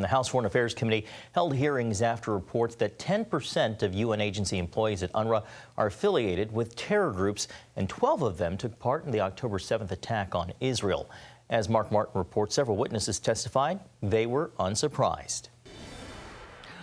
The House Foreign Affairs Committee held hearings after reports that 10% of UN agency employees at UNRWA are affiliated with terror groups, and 12 of them took part in the October 7th attack on Israel. As Mark Martin reports, several witnesses testified they were unsurprised.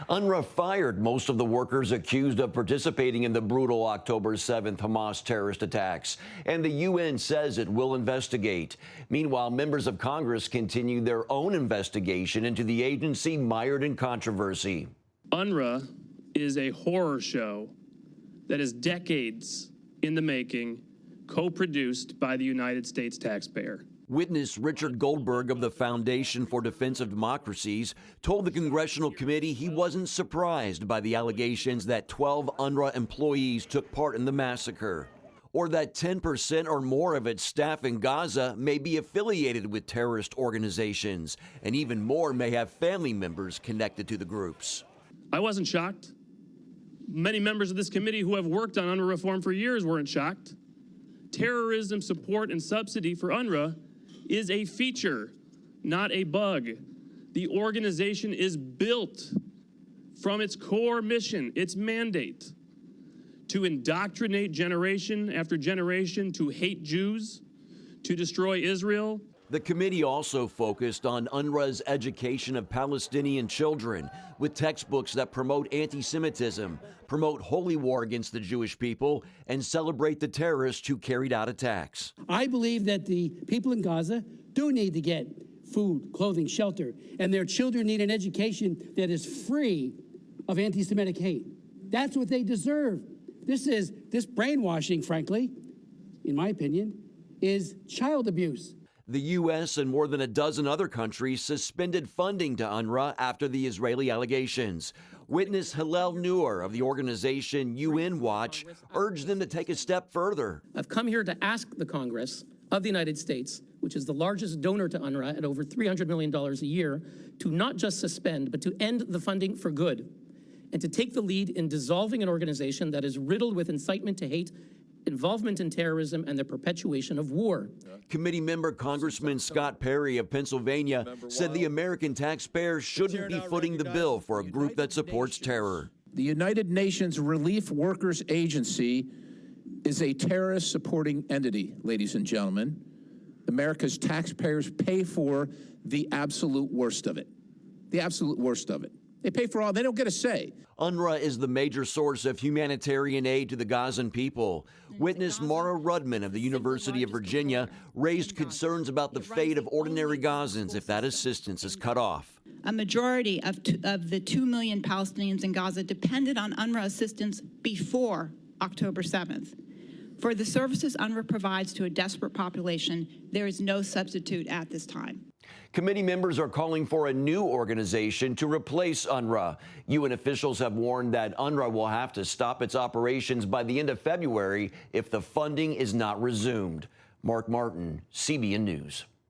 UNRWA fired most of the workers accused of participating in the brutal October 7th Hamas terrorist attacks, and the UN says it will investigate. Meanwhile, members of Congress continue their own investigation into the agency mired in controversy. UNRWA is a horror show that is decades in the making, co-produced by the United States taxpayer. Witness Richard Goldberg of the Foundation for Defense of Democracies told the Congressional Committee he wasn't surprised by the allegations that 12 UNRWA employees took part in the massacre, or that 10% or more of its staff in Gaza may be affiliated with terrorist organizations, and even more may have family members connected to the groups. I wasn't shocked. Many members of this committee who have worked on UNRWA reform for years weren't shocked. Terrorism support and subsidy for UNRWA is a feature, not a bug. The organization is built from its core mission, its mandate, to indoctrinate generation after generation to hate Jews, to destroy Israel. The committee also focused on UNRWA's education of Palestinian children with textbooks that promote anti-Semitism, promote holy war against the Jewish people, and celebrate the terrorists who carried out attacks. I believe that the people in Gaza do need to get food, clothing, shelter, and their children need an education that is free of anti-Semitic hate. That's what they deserve. This brainwashing, frankly, in my opinion, is child abuse. The U.S. and more than a dozen other countries suspended funding to UNRWA after the Israeli allegations. Witness Hillel Noor of the organization UN Watch urged them to take a step further. I've come here to ask the Congress of the United States, which is the largest donor to UNRWA at over $300 million a year, to not just suspend, but to end the funding for good, and to take the lead in dissolving an organization that is riddled with incitement to hate, involvement in terrorism, and the perpetuation of war. Committee member Congressman Scott Perry of Pennsylvania said the American taxpayer shouldn't be footing the bill for a group that supports terror. The United Nations Relief Workers Agency is a terrorist-supporting entity, ladies and gentlemen. America's taxpayers pay for the absolute worst of it. The absolute worst of it. They pay for all, they don't get a say. UNRWA is the major source of humanitarian aid to the Gazan people. Witness Mara Rudman of the University of Virginia raised concerns about the fate of ordinary Gazans if that assistance is cut off. A majority of the 2 million Palestinians in Gaza depended on UNRWA assistance before October 7th. For the services UNRWA provides to a desperate population, there is no substitute at this time. Committee members are calling for a new organization to replace UNRWA. UN officials have warned that UNRWA will have to stop its operations by the end of February if the funding is not resumed. Mark Martin, CBN News.